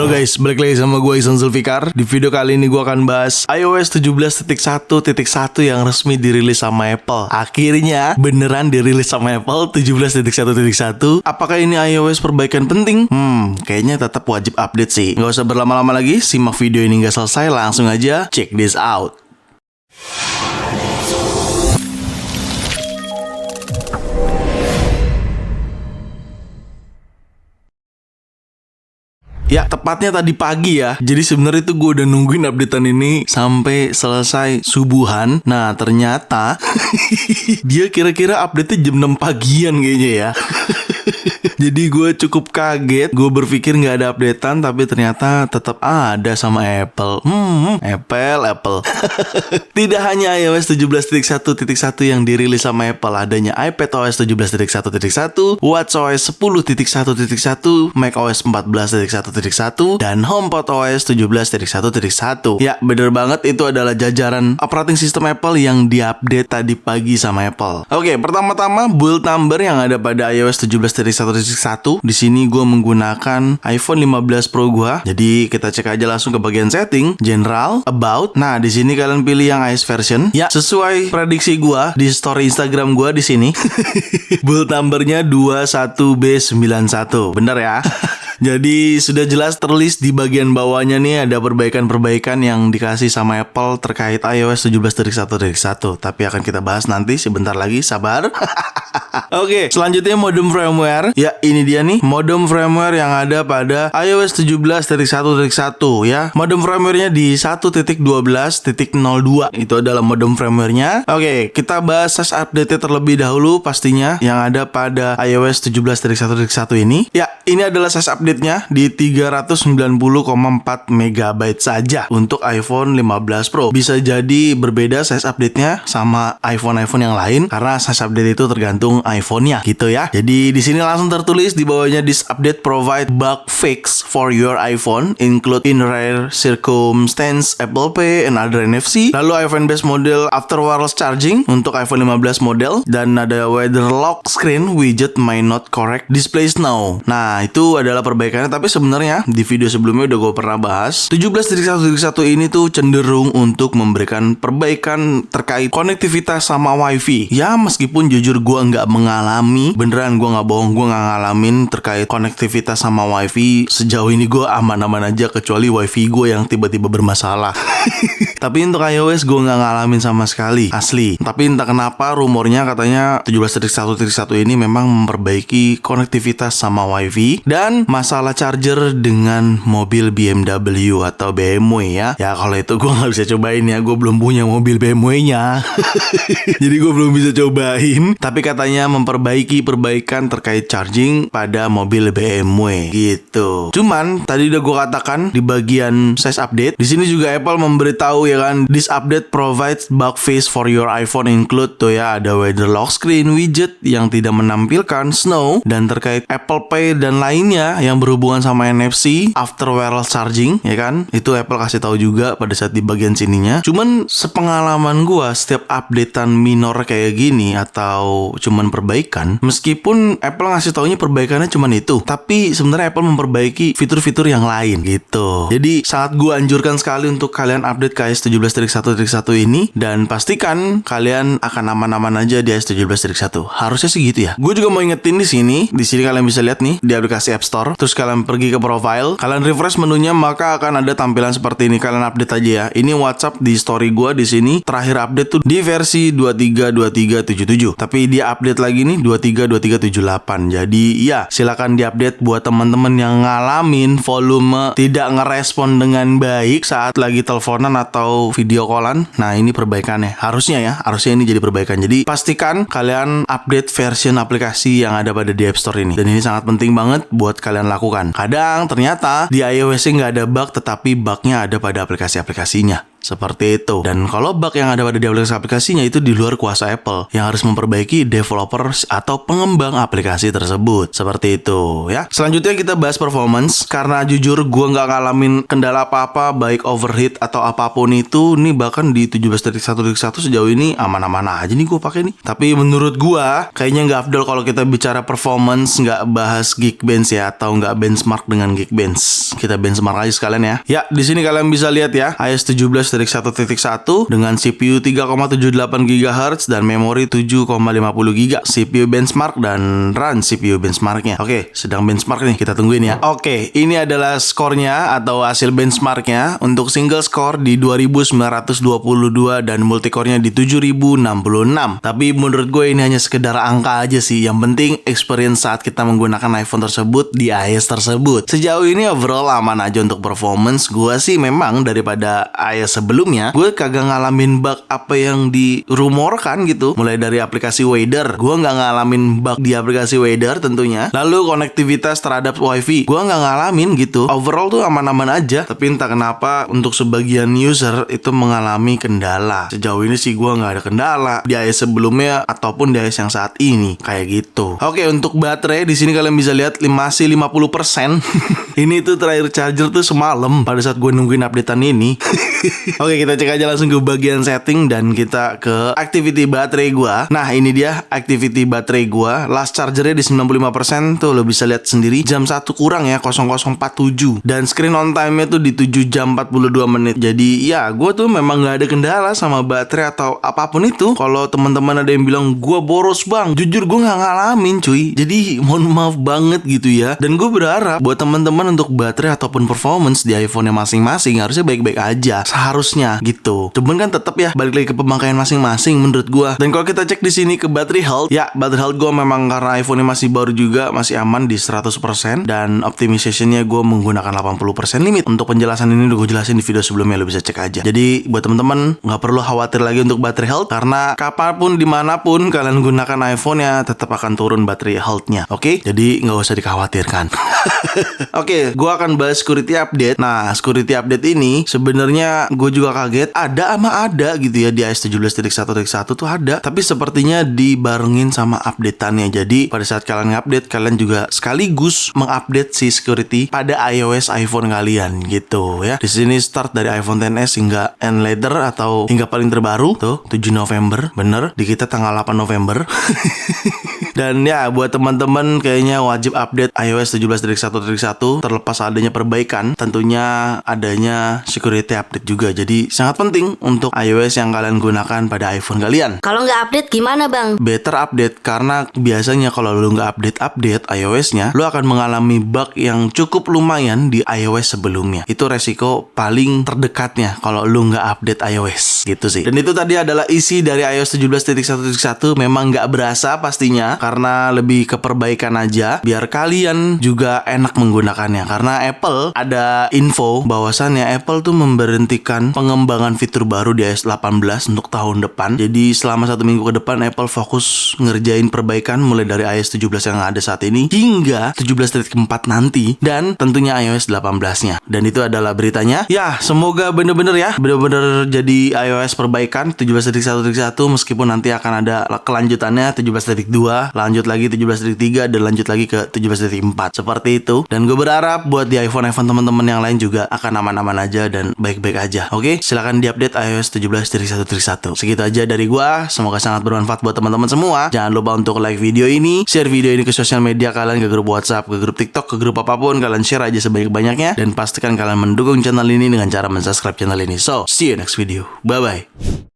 Halo guys, balik lagi sama gue Ihsan Zulfikar. Di video kali ini gue akan bahas iOS 17.1.1 yang resmi dirilis sama Apple. Akhirnya beneran dirilis sama Apple 17.1.1. Apakah ini iOS perbaikan penting? Kayaknya tetap wajib update sih. Gak usah berlama-lama lagi, simak video ini gak selesai, langsung aja check this out. Ya, tepatnya tadi pagi ya. Jadi sebenarnya itu gue udah nungguin updatean ini sampai selesai subuhan. Nah, ternyata dia kira-kira update-nya jam 6 pagian kayaknya ya. Jadi gue cukup kaget. Gue berpikir gak ada updatean, tapi ternyata tetap ada sama Apple. Apple. Tidak hanya iOS 17.1.1 yang dirilis sama Apple, adanya iPadOS 17.1.1, WatchOS 10.1.1, macOS 14.1.1, dan HomePodOS 17.1.1. Ya, bener banget, itu adalah jajaran operating system Apple yang diupdate tadi pagi sama Apple. Oke, pertama-tama build number yang ada pada iOS 17.1.1. Di sini gue menggunakan iPhone 15 Pro gue. Jadi kita cek aja langsung ke bagian setting, General, About. Nah, di sini kalian pilih yang iOS version. Ya, sesuai prediksi gue di story Instagram gue di sini. Build numbernya 21B91. Bener ya? Jadi sudah jelas terlist di bagian bawahnya nih ada perbaikan-perbaikan yang dikasih sama Apple terkait iOS 17.1.1. Tapi akan kita bahas nanti sebentar lagi, sabar. Oke, selanjutnya modem firmware. Ya, ini dia nih modem firmware yang ada pada iOS 17.1.1 ya. Modem firmware-nya di 1.12.02. Itu adalah modem firmware-nya. Oke, kita bahas size update terlebih dahulu pastinya yang ada pada iOS 17.1.1 ini. Ya, ini adalah size update-nya di 390,4 MB saja untuk iPhone 15 Pro. Bisa jadi berbeda size update-nya sama iPhone-iPhone yang lain karena size update itu tergantung iPhone-nya gitu ya. Jadi di sini langsung tertulis di bawahnya, this update provide bug fix for your iPhone include in rare circumstance Apple Pay and other NFC. Lalu iPhone base model after wireless charging untuk iPhone 15 model, dan ada weather lock screen widget may not correct displays now. Nah, itu adalah perbaikannya, tapi sebenarnya di video sebelumnya udah gue pernah bahas 17.1.1 ini tuh cenderung untuk memberikan perbaikan terkait konektivitas sama WiFi. Ya, meskipun jujur gue nggak mengalami, beneran gue nggak bohong, gue nggak ngalamin terkait konektivitas sama WiFi. Sejauh ini gue aman-aman aja, kecuali WiFi gue yang tiba-tiba bermasalah. Tapi untuk iOS gue nggak ngalamin sama sekali, asli. Tapi entah kenapa rumornya katanya 17.1.1 ini memang memperbaiki konektivitas sama WiFi dan masalah charger dengan mobil BMW atau BMW ya. Ya kalau itu gue nggak bisa cobain ya, gue belum punya mobil BMW-nya. Jadi gue belum bisa cobain. Tapi katanya memperbaiki perbaikan terkait charging pada mobil BMW gitu. Cuman tadi udah gue katakan di bagian size update, di sini juga Apple memberitahu ya kan, this update provides bug fix for your iPhone include tuh ya, ada weather lock screen widget yang tidak menampilkan snow, dan terkait Apple Pay dan lainnya yang berhubungan sama NFC after wireless charging ya kan. Itu Apple kasih tahu juga pada saat di bagian sininya. Cuman sepengalaman gue, setiap updatean minor kayak gini atau cuman perbaikan, meskipun Apple ngasih taunya perbaikannya cuman itu, tapi sebenarnya Apple memperbaiki fitur-fitur yang lain gitu. Jadi sangat gue anjurkan sekali untuk kalian update ke iOS 17.1.1 ini, dan pastikan kalian akan aman-aman aja di iOS 17.1. Harusnya sih gitu ya. Gue juga mau ingetin di sini kalian bisa lihat nih di aplikasi App Store. Terus kalian pergi ke profile, kalian refresh menunya, maka akan ada tampilan seperti ini. Kalian update aja ya. Ini WhatsApp di story gue di sini terakhir update tuh di versi 23.23.77. Tapi dia update lagi nih 23.23.78. Jadi ya silakan diupdate buat teman-teman yang ngalamin volume tidak ngerespon dengan baik saat lagi teleponan atau video callan. Nah, ini perbaikannya. Harusnya ini jadi perbaikan. Jadi pastikan kalian update version aplikasi yang ada pada di App Store ini. Dan ini sangat penting banget buat kalian lakukan. Kadang ternyata di iOS nggak ada bug, tetapi bugnya ada pada aplikasi-aplikasinya. Seperti itu. Dan kalau bug yang ada pada di aplikasinya itu di luar kuasa Apple, yang harus memperbaiki developers atau pengembang aplikasi tersebut. Seperti itu ya. Selanjutnya kita bahas performance. Karena jujur gue nggak ngalamin kendala apa-apa, baik overheat atau apapun itu. Nih bahkan di 17.1.1 sejauh ini aman-aman aja nih gue pakai nih. Tapi menurut gue kayaknya nggak afdol kalau kita bicara performance nggak bahas Geekbench ya, atau nggak benchmark dengan Geekbench. Kita benchmark aja sekalian ya. Ya, di sini kalian bisa lihat ya, iOS 17.1.1 dengan CPU 3,78 GHz dan memori 7,50 GB. CPU benchmark dan run CPU benchmarknya. Oke, sedang benchmark nih, kita tungguin ya. Oke, ini adalah skornya atau hasil benchmarknya. Untuk single score di 2922 dan multicore-nya di 7066. Tapi menurut gue ini hanya sekedar angka aja sih. Yang penting experience saat kita menggunakan iPhone tersebut di iOS tersebut. Sejauh ini overall aman aja untuk performance. Gue sih memang daripada iOS sebelumnya, gue kagak ngalamin bug apa yang dirumorkan gitu. Mulai dari aplikasi Weather, gue nggak ngalamin bug di aplikasi Weather tentunya. Lalu konektivitas terhadap WiFi, gue nggak ngalamin gitu. Overall tuh aman-aman aja. Tapi entah kenapa untuk sebagian user itu mengalami kendala. Sejauh ini sih gue nggak ada kendala di iOS sebelumnya ataupun di iOS yang saat ini kayak gitu. Oke, untuk baterai di sini kalian bisa lihat masih 50%. Ini tuh terakhir charger tuh semalam pada saat gue nungguin updatean ini. Oke, kita cek aja langsung ke bagian setting dan kita ke activity baterai gua. Nah, ini dia activity baterai gua. Last chargernya di 95%. Tuh lo bisa lihat sendiri. Jam 1 kurang ya, 0047. Dan screen on time-nya tuh di 7 jam 42 menit. Jadi ya, gua tuh memang gak ada kendala sama baterai atau apapun itu. Kalau teman-teman ada yang bilang gua boros bang, jujur gua gak ngalamin cuy. Jadi mohon maaf banget gitu ya. Dan gue berharap buat teman-teman untuk baterai ataupun performance di iPhone-nya masing-masing harusnya baik-baik aja. Seharusnya gitu. Cuman kan tetap ya balik lagi ke pemakaian masing-masing menurut gua. Dan kalau kita cek di sini ke battery health, ya battery health gua memang karena iPhone-nya masih baru juga masih aman di 100% dan optimization-nya gua menggunakan 80% limit. Untuk penjelasan ini udah gue jelasin di video sebelumnya, lo bisa cek aja. Jadi buat teman-teman nggak perlu khawatir lagi untuk battery health karena kapanpun dimanapun kalian gunakan iPhone-nya tetap akan turun battery health-nya. Oke? Jadi nggak usah dikhawatirkan. Oke, gue akan bahas security update. Nah, security update ini sebenarnya gue juga kaget ada gitu ya di iOS 17.1.1 tuh ada, tapi sepertinya dibarengin sama updateannya. Jadi pada saat kalian ngupdate, kalian juga sekaligus mengupdate si security pada iOS iPhone kalian gitu ya. Di sini start dari iPhone XS hingga N letter atau hingga paling terbaru tuh 7 November, bener di kita tanggal 8 November. Dan ya buat teman-teman kayaknya wajib update iOS 17.1.1 terlepas adanya perbaikan, tentunya adanya security update juga. Jadi sangat penting untuk iOS yang kalian gunakan pada iPhone kalian. Kalau nggak update gimana bang? Better update, karena biasanya kalau lu nggak update iOS-nya, lu akan mengalami bug yang cukup lumayan di iOS sebelumnya. Itu resiko paling terdekatnya kalau lu nggak update iOS gitu sih. Dan itu tadi adalah isi dari iOS 17.1.1. Memang nggak berasa pastinya karena lebih ke perbaikan aja biar kalian juga enak menggunakannya. Karena Apple ada info bahwasannya Apple tuh memberhentikan pengembangan fitur baru di iOS 18 untuk tahun depan. Jadi selama 1 minggu ke depan Apple fokus ngerjain perbaikan mulai dari iOS 17 yang ada saat ini hingga 17.4 nanti, dan tentunya iOS 18-nya. Dan itu adalah beritanya. Ya, semoga bener-bener ya bener-bener jadi iOS perbaikan 17.1.1, meskipun nanti akan ada kelanjutannya 17.2, lanjut lagi 17.3, dan lanjut lagi ke 17.4 seperti itu. Dan gue berharap buat di iPhone teman-teman yang lain juga akan aman-aman aja dan baik-baik aja. Oke, silakan diupdate iOS 17.1.1. Segitu aja dari gue. Semoga sangat bermanfaat buat teman-teman semua. Jangan lupa untuk like video ini, share video ini ke sosial media kalian, ke grup WhatsApp, ke grup TikTok, ke grup apapun. Kalian share aja sebanyak-banyaknya, dan pastikan kalian mendukung channel ini dengan cara mensubscribe channel ini. So, see you next video. Bye-bye.